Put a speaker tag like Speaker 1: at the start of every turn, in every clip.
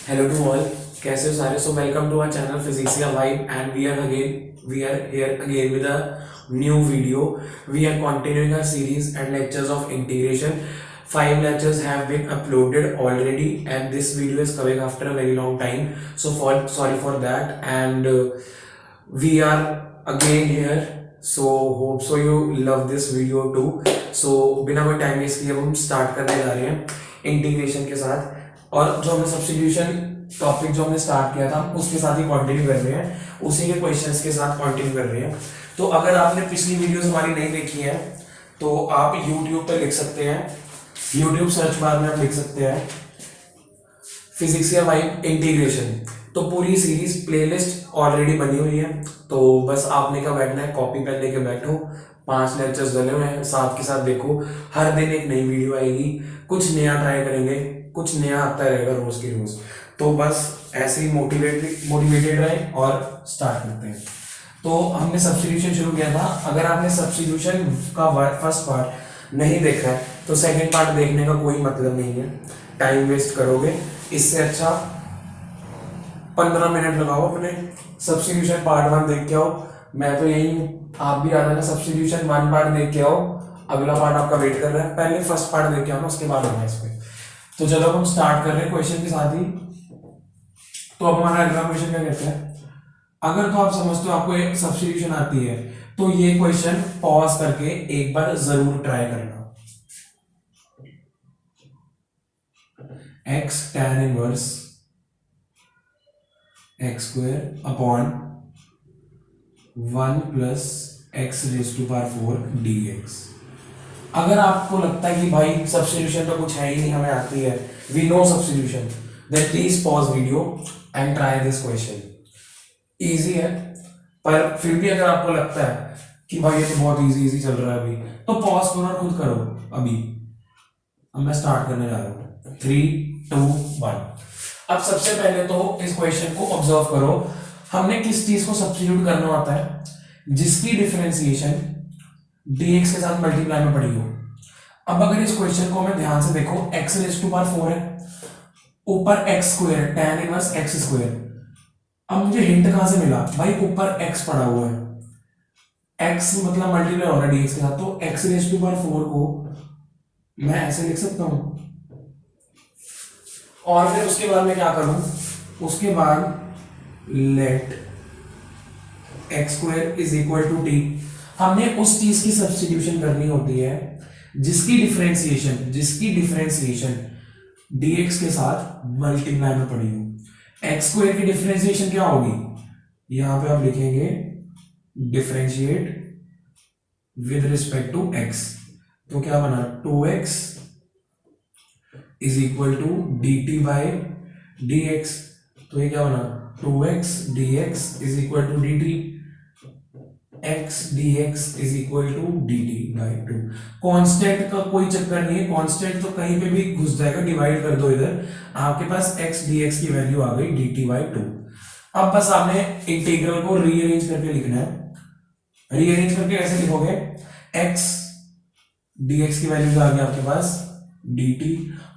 Speaker 1: Hello to all. कैसे हो सारे? So welcome to our channel Physicsia Vibe, and we are here again with a new video. We are continuing our series and lectures of integration. 5 lectures have been uploaded already, and this video is coming after a very long time. So sorry for that, and we are again here. So hope so you love this video too. So बिना कोई time waste किए हम start करने जा रहे हैं integration के साथ। और जो हमने सब्स्टिट्यूशन टॉपिक जो हमने स्टार्ट किया था उसके साथ ही कंटिन्यू कर रहे हैं, उसी के क्वेश्चंस के साथ कंटिन्यू कर रहे हैं। तो अगर आपने पिछली वीडियोस हमारी नहीं देखी है तो आप YouTube पे लिख सकते हैं, YouTube सर्च बार में आप लिख सकते हैं फिजिक्सिया वाइब इंटीग्रेशन। तो पूरी सीरीज प्लेलिस्ट ऑलरेडी बनी हुई है, तो बस आपने क्या बैठना है, कॉपी पेन लेके बैठो। 5 लेक्चर्स डले हुए हैं, साथ के साथ देखो, हर दिन एक नई वीडियो आएगी, कुछ नया ट्राई करेंगे, कुछ नया आता रहेगा रोज के रोज। तो बस ऐसे ही मोटिवेटेड रहे और स्टार्ट करते हैं। तो हमने सब्स्टिट्यूशन शुरू किया था। अगर आपने सब्स्टिट्यूशन का फर्स्ट पार्ट नहीं देखा है तो सेकंड पार्ट देखने का कोई मतलब नहीं है, टाइम वेस्ट करोगे। इससे अच्छा 15 मिनट लगाओ अपने सब्स्टिट्यूशन पार्ट 1 देख के आओ। मैं तो यही हूँ, आप भी आ जाना, सब्स्टिट्यूशन 1 पार्ट देख के आओ, अगला पार्ट आपका वेट कर रहा है। पहले फर्स्ट पार्ट देख के आओ ना, उसके बाद आना इस पे। तो चलो हम स्टार्ट कर रहे हैं क्वेश्चन के साथ ही। तो अब हमारा अगला क्वेश्चन क्या कहता है, अगर तो आप समझते हो आपको एक सब्स्टिट्यूशन आती है तो ये क्वेश्चन पॉज करके एक बार जरूर ट्राई करना। x tan inverse x square upon 1 plus x raise to power 4 dx। अगर आपको लगता है कि भाई सब्स्टिट्यूशन तो कुछ है ही नहीं, हमें आती है, we know substitution, then please pause video and try this question. Easy है, पर फिर भी अगर आपको लगता है कि भाई ये तो बहुत इजी चल रहा है अभी, तो पॉज करो और खुद करो अभी। अब मैं स्टार्ट करने जा रहा हूँ, 3 2 1। अब सबसे पहले तो इस क्वेश्चन को ऑब्जर्व करो, हमने किस चीज को सब्स्टिट्यूट करना होता है, जिसकी डिफरेंशिएशन dx के साथ मल्टीप्लाई में पड़ी हो। अब अगर इस क्वेश्चन को मैं ध्यान से देखो, x रेज टू पावर 4 है, ऊपर x square tan inverse x square. अब मुझे हिंट कहां से मिला, भाई ऊपर x पड़ा हुआ है, x मतलब मल्टीप्लाई हो रहा है dx के साथ, तो x रेज टू पावर 4 को मैं ऐसे लिख सकता हूं। और फिर उसके बाद मैं क्या करूं, उसके बाद let x square is equal to t। हमने उस चीज की सब्स्टिट्यूशन करनी होती है जिसकी डिफरेंशिएशन dx के साथ मल्टीप्लाई में पड़ी हो। x स्क्वायर की डिफरेंशिएशन क्या होगी, यहां पे आप लिखेंगे differentiate with respect to x। तो क्या बना, 2x is equal to dt by dx। तो ये क्या बना, 2x dx is equal to dt, x dx is equal to dt by 2। Constant का कोई चक्कर नहीं है, कांस्टेंट तो कहीं पे भी घुस जाएगा, डिवाइड कर दो इधर, आपके पास x dx की वैल्यू आ गई dt बाय 2। अब बस आपने इंटीग्रल को रीअरेंज करके लिखना है। रीअरेंज करके कैसे लिखोगे, x dx की वैल्यू आ गई आपके पास dt,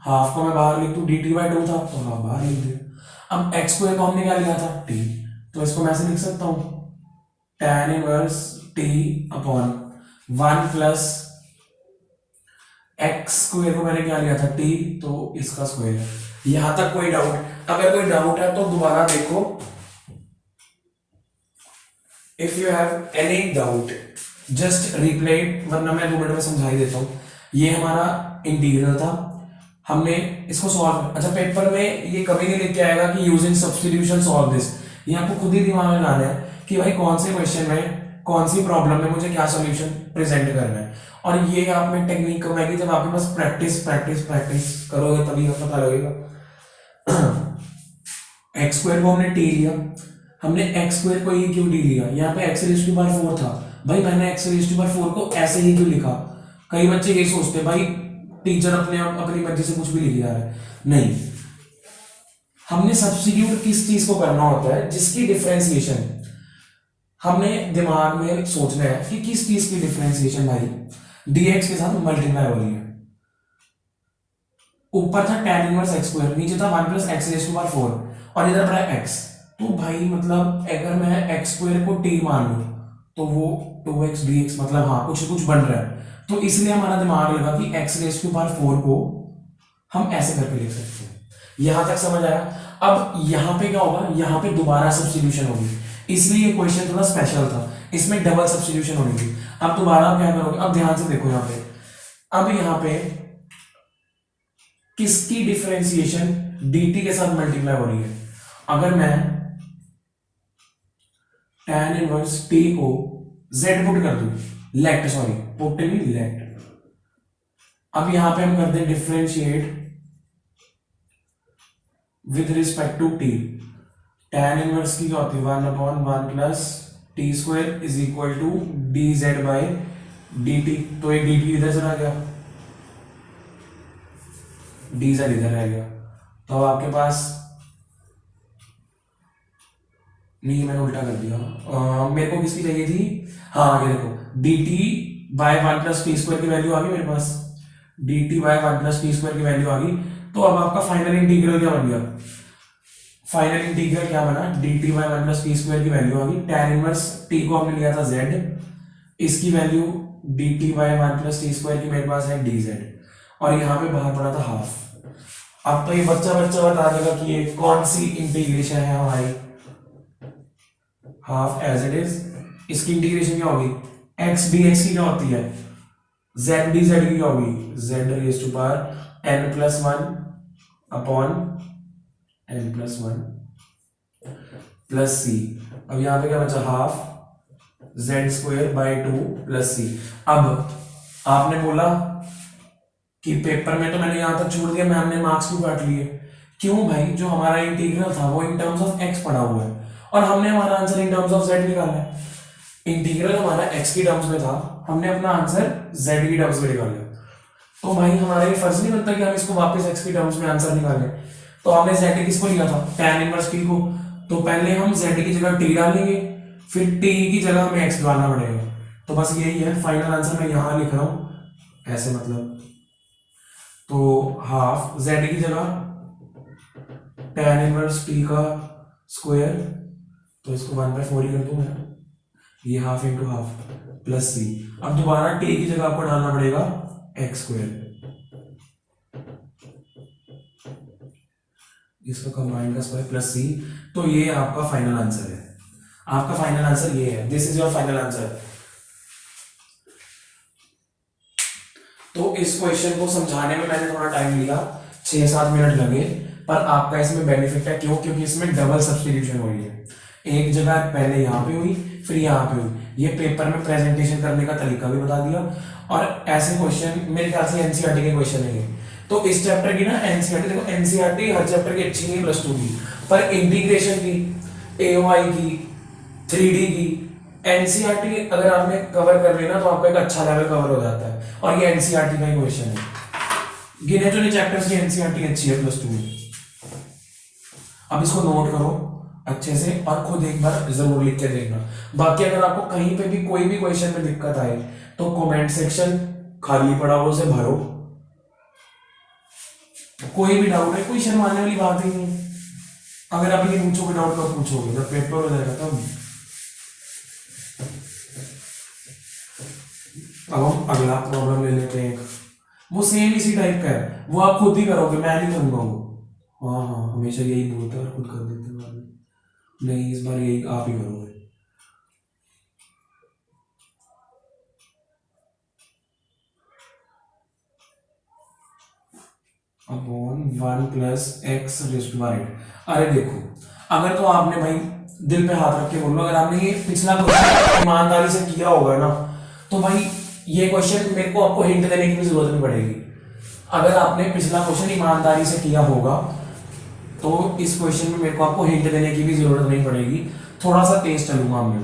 Speaker 1: हाफ को मैं बाहर लिख दूं, dt बाय 2 था तो हाफ बाहर लिख दिया। अब x स्क्वायर को हमने क्या लिया था, t, तो इसको मैं ऐसे लिख सकता हूं, tan inverse t upon 1 plus x square को मैंने क्या लिया था t, तो इसका स्क्वायर। यहां तक कोई डाउट? अगर कोई डाउट है तो दोबारा देखो, if you have any doubt just reply, वरना मैं 2 मिनट में समझा ही देता हूं। ये हमारा इंटीग्रल था, हमने इसको सॉल्व, अच्छा पेपर में ये कभी नहीं लिख के आएगा कि यूजिंग सब्स्टिट्यूशन सॉल्व दिस। ये आपको खुद ही दिमाग में लाना है कि भाई कौन से क्वेश्चन में, कौन सी प्रॉब्लम में मुझे क्या सॉल्यूशन प्रेजेंट करना है। और ये आप में टेक्निक कब आएगी, जब आपके पास प्रैक्टिस करोगे तभी पता लगेगा। एक्स स्क्वायर को हमने टी लिया, हमने एक्स स्क्वायर को ये क्यों टी लिया, यहाँ पे एक्स रेज टू पावर 4 था, भाई मैंने एक्स रेज टू पावर 4 को ऐसे ही क्यों लिखा। कई बच्चे ये सोचते भाई टीचर अपनी मर्जी से कुछ भी लिख जा रहा है, नहीं। हमने सब्स्टिट्यूट किस चीज को करना होता है, जिसकी डिफरेंशिएशन, हमने दिमाग में सोचना है कि किस चीज की डिफरेंशिएशन भाई dx के साथ मल्टीप्लाई हो रही है। ऊपर था tan इनवर्स x स्क्वायर, नीचे था 1 plus X raise to power 4 और इधर पड़ा x। तो भाई मतलब अगर मैं x स्क्वायर को t मान लूं तो वो 2x dx मतलब हाँ कुछ कुछ बन रहा है। तो इसलिए हमारा दिमाग लगा कि x रेज टू पावर 4 को हम ऐसे करके लिख सकते हैं। यहां तक समझ आया। अब यहां पे क्या होगा, यहां पे दोबारा सब्स्टिट्यूशन होगी, इसलिए ये क्वेश्चन थोड़ा स्पेशल था, इसमें डबल सब्स्टिट्यूशन होनी थी। अब दोबारा क्या करोगे, अब ध्यान से देखो यहां पे, अब यहां पे किसकी डिफरेंशिएशन dt के साथ मल्टीप्लाई हो रही है। अगर मैं tan इनवर्स t को z पुट कर दूं, लेट सॉरी पुट नहीं लेट, अब यहां पे हम करते हैं differentiate with respect to t। tan inverse की क्या होती है, 1/1 plus T square is equal to D Z by D T. तो एक dt इधर चला गया, डी जेड इधर रह गया। तो अब आपके पास नहीं, मैंने उल्टा कर दिया। मेरे को किसकी चाहिए थी, हाँ ये देखो d T by 1 plus T square की वैल्यू आ गई मेरे पास, d T by 1 plus T square की वैल्यू आ गई। तो अब आपका फाइनल इंटीग्रल क्या बन गया, फाइनल इंटीग्रल क्या बना, D T by 1 plus T square की वैल्यू आ गई, tan इनवर्स टी को हमने लिया था z, इसकी value D T by 1 plus T square की मेरे पास है डी जेड, और यहाँ पे बाहर पड़ा था हाफ। अब तो ये बच्चा बच्चा बता देगा कि ये कौन सी इंटीग्रेशन है हमारी, हाफ एज इट इज। इसकी इंटीग्रेशन क्या होगी, x dx की क्या होती है, z dz की क्या होगी, z raise to power n plus 1 upon n plus 1 plus c. अब यहां पे क्या बचा, half z square by 2 plus c. अब आपने बोला कि पेपर में तो मैंने यहां तक छोड़ दिया, मैम ने मार्क्स क्यों काट लिए, क्यों भाई, जो हमारा इंटीग्रल था वो इन टर्म्स ऑफ x पड़ा हुआ है और हमने हमारा answer in terms of z निकालना है। इंटीग्रल हमारा x की टर्म्स में था, हमने अपना आंसर z की टर्म्स में निकाला। तो भाई हमारा ये फर्ज नहीं बनता कि हम इसको वापस x की टर्म्स में आंसर निकालें। तो हमने z किसको लिया था, tan इनवर्स t को, तो पहले हम z की जगह t डालेंगे, फिर t की जगह हमें x डालना पड़ेगा। तो बस यही है फाइनल आंसर, मैं यहां लिख रहा हूं ऐसे, मतलब तो हाफ z की जगह tan इनवर्स t का स्क्वायर, तो इसको 1/4 ही कर दूं मैं, ये half into half plus c. अब दोबारा t की जगह आपको डालना पड़ेगा एक्स स्क्वायर, इसका कंबाइंड का स्क्वायर प्लस सी। तो ये आपका फाइनल आंसर है, आपका फाइनल आंसर ये है, this is your final answer. तो इस क्वेश्चन को समझाने में मैंने थोड़ा टाइम लिया, 6-7 मिनट लगे, पर आपका इसमें बेनिफिट है, क्यों, क्योंकि इसमें डबल सब्स्टिट्यूशन हुई है, एक जगह पहले यहाँ पे हुई फिर यहाँ पे हुई। ये पेपर में प्रेजेंटेशन करने का तरीका भी बता दिया, और ऐसे क्वेश्चन मेरे ख्याल से एनसीईआरटी के क्वेश्चन नहीं है। तो इस चैप्टर की ना एनसीईआरटी, देखो एनसीईआरटी हर चैप्टर की अच्छी नहीं, +2 की, पर इंटीग्रेशन की, एओआई की, 3D की एनसीईआरटी अगर आपने कवर कर लेना तो आपका एक अच्छा लेवल कवर हो जाता है, और ये एनसीईआरटी का ही क्वेश्चन है। गिने चुने चैप्टर्स की एनसीईआरटी अच्छी है +2 में। अब इसको नोट करो अच्छे से और खुद एक बार जरूर लिख के देखना। बाकी अगर आपको कहीं पे भी कोई भी क्वेश्चन में दिक्कत आए तो कमेंट सेक्शन खाली पड़ा हो उसे भरो, कोई भी डाउट है, कोई शर्माने वाली बात ही नहीं। अगर आप ये पूछोगे डाउट कब पूछोगे, जब पेपर हो जाएगा तब। अब हम अगला प्रॉब्लम ले लेते हैं, वो सेम इसी टाइप का है, वो आप खुद ही करोगे, मैं नहीं करूंगा वो। हाँ हाँ, हमेशा यही बोलते हैं और खुद कर देते हैं बाद में। नहीं, इस बार यही आप ही करोगे। Upon 1 plus X raise to power 8। अरे देखो, अगर तो आपने भाई दिल पे हाथ रख के बोलो, अगर आपने ये पिछला क्वेश्चन ईमानदारी से किया होगा ना, तो भाई ये क्वेश्चन मेरे को आपको हिंट देने की भी जरूरत नहीं पड़ेगी। अगर आपने पिछला क्वेश्चन ईमानदारी से किया होगा तो इस क्वेश्चन में मेरे को आपको हिंट देने की भी जरूरत नहीं पड़ेगी, थोड़ा सा तेज चलूंगा मैं।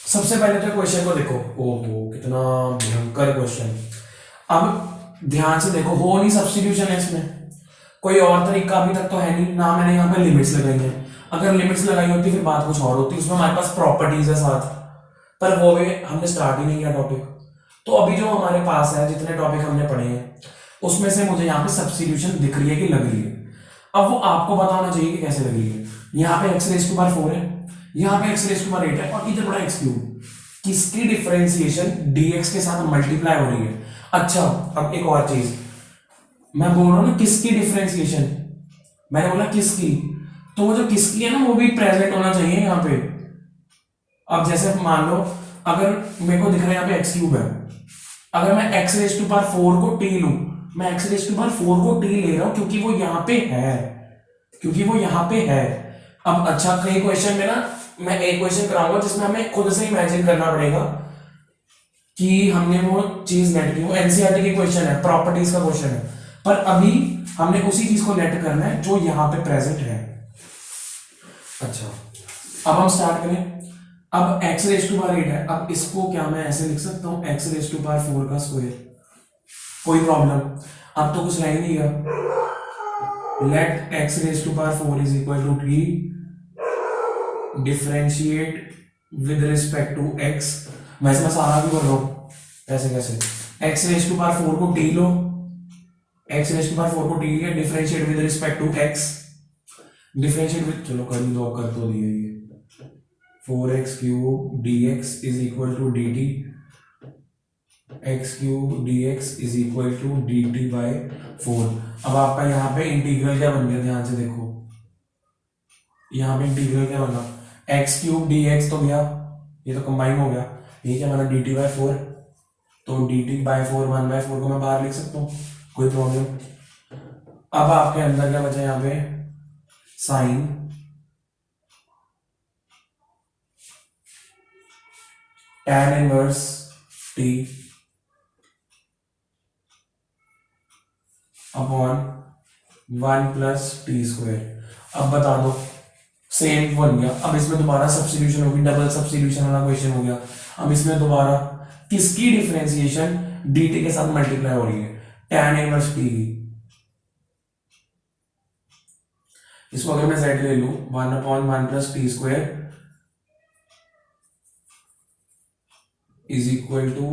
Speaker 1: सबसे पहले तो क्वेश्चन को देखो, ओहो कितना भयंकर क्वेश्चन। अब ध्यान से देखो, हो नहीं सब्स्टिट्यूशन है इसमें, कोई और तरीका अभी तक तो है नहीं ना, मैंने यहाँ पे लिमिट्स लगाई है। अगर लिमिट्स लगाई होती फिर बात कुछ और होती, उसमें हमारे पास प्रॉपर्टीज है साथ, पर वो भी हमने स्टार्ट ही नहीं किया टॉपिक। तो अभी जो हमारे पास है, जितने टॉपिक हमने पढ़े हैं, उसमें से मुझे यहाँ पे सब्स्टिट्यूशन दिख रही है कि लग रही है। अब वो आपको बताना चाहिए कि कैसे लग रही है। यहाँ पे एक्स रेज टू पावर 4 है, यहाँ पे एक्स रेज टू पावर 8 है, और इधर बड़ा एक्स क्यूब। किसकी डिफरेंशिएशन dx के साथ मल्टीप्लाई हो रही है। अच्छा, अब एक और चीज मैं बोल रहा हूँ ना, किसकी डिफरेंशिएशन, मैंने बोला किसकी, तो वो जो किसकी है ना वो भी प्रेजेंट होना चाहिए यहाँ पे। अब जैसे मान लो अगर मेरे को दिख रहा है यहाँ पे एक्स क्यूब है, अगर मैं एक्स रेज टू पावर 4 को टी लूं, मैं एक्स रेज टू पावर 4 को टी ले रहा हूं क्योंकि वो यहाँ पे है, क्योंकि वो यहाँ पे है। अब अच्छा, कई क्वेश्चन में ना मैं एक क्वेश्चन कराऊंगा जिसमें हमें खुद से इमेजिन करना पड़ेगा कि हमने वो चीज नेट की। वो एनसीईआरटी की क्वेश्चन है, प्रॉपर्टीज का क्वेश्चन है, पर अभी हमने उसी चीज को नेट करना है जो यहाँ पे प्रेजेंट है। अच्छा, अब हम स्टार्ट करें। अब x रेज टू पावर 8 है, अब इसको क्या मैं ऐसे लिख सकता हूं, x रेज टू पावर 4 का स्क्वायर, कोई प्रॉब्लम। अब तो कुछ रह ही नहीं गया। Let x raise to power 4 is equal to t, differentiate with respect to x। वैसे मैं सारा भी कर रहा हूं, ऐसे कैसे, x रेज टू पावर 4 को t लो, x रेज टू पावर 4 को t लिया, differentiate with respect to x, differentiate with, चलो कर दो, कर तो दिया ये, 4x cube dx is equal to dt, x cube dx is equal to dt by 4। अब आपका यहाँ पे इंटीग्रल क्या बन गया, ध्यान से देखो, यहाँ पे इंटीग्रल क्या बना, x क्यूब dx तो गया, ये तो कंबाइन हो गया, ये क्या बना dt बाय 4, तो dt बाय 4 1/4 को मैं बाहर लिख सकता हूँ, कोई प्रॉब्लम। अब आपके अंदर क्या बचा यहाँ पे, sine tan inverse t upon 1 plus T square. अब बता दो, सेम बन गया। अब इसमें दोबारा सब्स्टिट्यूशन होगी, डबल सब्स्टिट्यूशन वाला क्वेश्चन हो गया। अब इसमें दोबारा किसकी डिफरेंशिएशन dt के साथ मल्टीप्लाई हो रही है, tan इनवर्स t की। इसको अगर मैं z ले लूं, 1/1 plus T square is equal to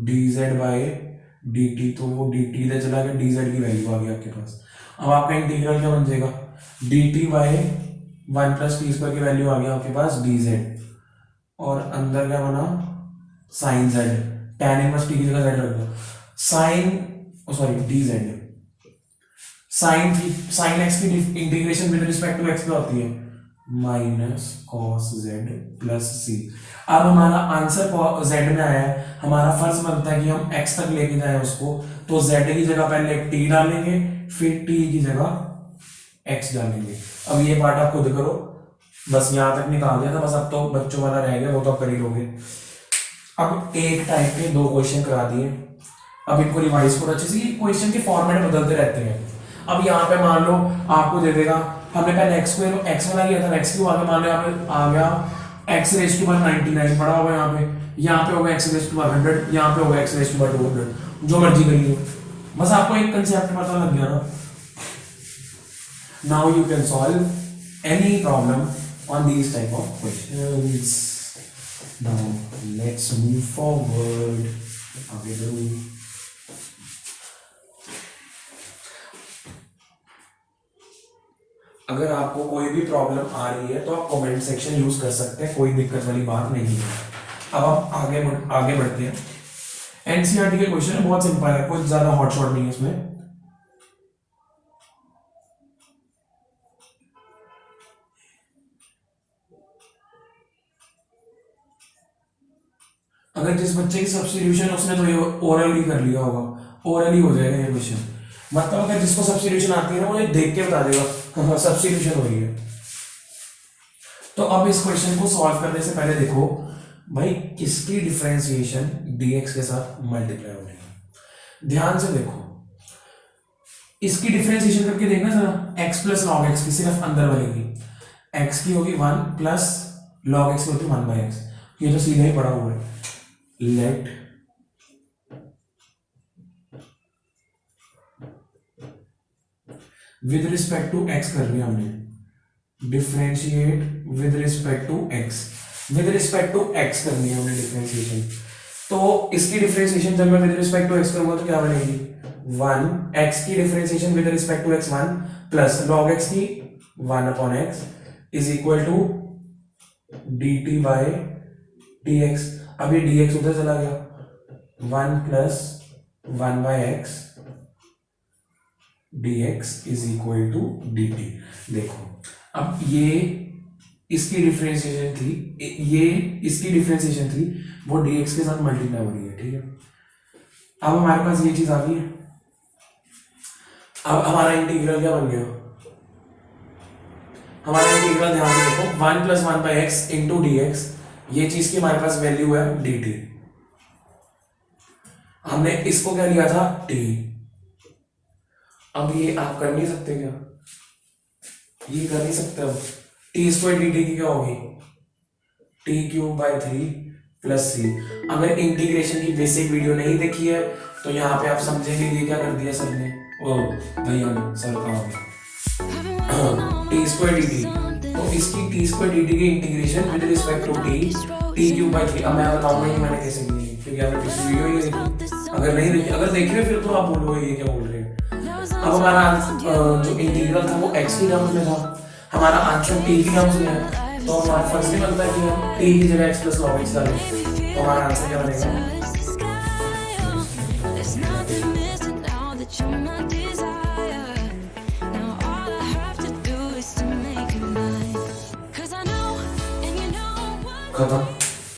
Speaker 1: dz by dt, तो वो dt इधर चला गया, dz की वैल्यू आ गई आपके पास। अब आपका इंटीग्रल क्या बन जाएगा, dt by 1 plus T square की वैल्यू आ गया आपके पास dz, और अंदर क्या बना, sine z, tan inverse t की जगह z रख दो, sine, sorry dz, sine x की integration with respect to x क्या होती है, minus cos z plus c। अब हमारा आंसर z में आया है, हमारा फर्ज बनता है कि हम x तक लेके जाए उसको, तो z की जगह पहले t डालेंगे, फिर t की जगह x डालेंगे। अब ये पार्ट आप खुद करो, बस यहां तक निकाल दिया था, बस अब तो बच्चों वाला रह गया, वो तो आप कर ही लोगे। अब एक टाइप के 2 क्वेश्चन करा दिए, अब इनको रिवाइज करो अच्छे से, क्वेश्चन के फॉर्मेट बदलते रहते हैं। अब यहाँ पे मान लो आपको दे देगा, हमने पहले एक्स स्क्वायर एक्स वाला किया था, एक्स क्यूब आगे मान लो यहाँ पे आ गया एक्स रेज टू पावर 99 पड़ा होगा, यहाँ पे होगा एक्स रेज टू पावर 100, यहाँ पे होगा एक्स रेज टू पावर 200, जो मर्जी करिए, बस आपको एक कंसेप्ट पता लग गया ना। Now you can solve any problem on these type of questions. Now let's move forward, आगे बढ़ो। अगर आपको कोई भी प्रॉब्लम आ रही है तो आप कमेंट सेक्शन यूज कर सकते हैं, कोई दिक्कत वाली बात नहीं है। अब आप आगे बढ़ते हैं। एनसीईआरटी के क्वेश्चन है, बहुत सिंपल है, कुछ ज्यादा हॉट शॉट नहीं है इसमें। अगर जिस बच्चे की सब्स्टिट्यूशन है उसने तो ये ओरली कर लिया होगा, ओरली हो जाएगा ये क्वेश्चन। मतलब अगर जिसको सब्स्टिट्यूशन आती है ना, वो ये देख के बता देगा सब्स्टिट्यूशन हो रही है। तो अब इस क्वेश्चन को सॉल्व करने से पहले देखो भाई, किसकी डिफरेंशिएशन dx के साथ मल्टीप्लाई हो रही है। ध्यान से देखो, इसकी डिफरेंशिएशन करके देखना जरा, x प्लस लॉग एक्स की, सिर्फ अंदर वाले की, x की होगी 1 प्लस लॉग एक्स की होती है 1/x, ये तो सीधा ही पड़ा हुआ है। Let with respect to x कर लिया हमने, differentiate with respect to x, with respect to x करनी है हमने डिफरेंशिएशन। तो इसकी डिफरेंशिएशन जब मैं विद रिस्पेक्ट टू x करूंगा तो क्या बनेगी, 1 x की differentiation with respect to x1 plus log x की 1 upon x is equal to dt by dx। अब ये dx उधर चला गया 1 plus 1 by x dx is equal to dt। देखो अब ये इसकी डिफरेंशिएशन थी, ये इसकी डिफरेंशिएशन थी, वो dx के साथ मल्टीप्लाई हो रही है, ठीक है। अब हमारे पास ये चीज आ गई है। अब हमारा इंटीग्रल क्या बन गया, हमारा इंटीग्रल ध्यान से देखो 1 plus 1 by x into D x, ये चीज की हमारे पास वैल्यू है dt। हमने इसको क्या लिया था t। अब ये आप कर नहीं सकते क्या, ये कर नहीं सकते। अब टी स्क्वायर डी टी की क्या होगी टी क्यूब बाई 3 प्लस सी। अगर इंटीग्रेशन की बेसिक वीडियो नहीं देखी है तो यहाँ पे आप समझेंगे ये क्या कर दिया सर ने, ओ भैया ने, सर कहा टी स्क्वायर डी टी, तो इसकी टी स्क्वायर डी टी की integration with respect to T cube by 3। अब मैं बताऊंगा कि मैंने कैसे की है, क्योंकि आपने पिछली वीडियो ही देखी, अगर नहीं देखी, अगर देखी है फिर तो आप बोलोगे ये क्या बोल रहे हैं। अब हमारा जो इंटीग्रल था वो x की टर्म्स में था, हमारा आंसर t की टर्म्स में है, तो हमारा फर्स्ट ही बनता है कि हम t की जगह x प्लस log x डालें, तो हमारा आंसर क्या बनेगा। खत्म।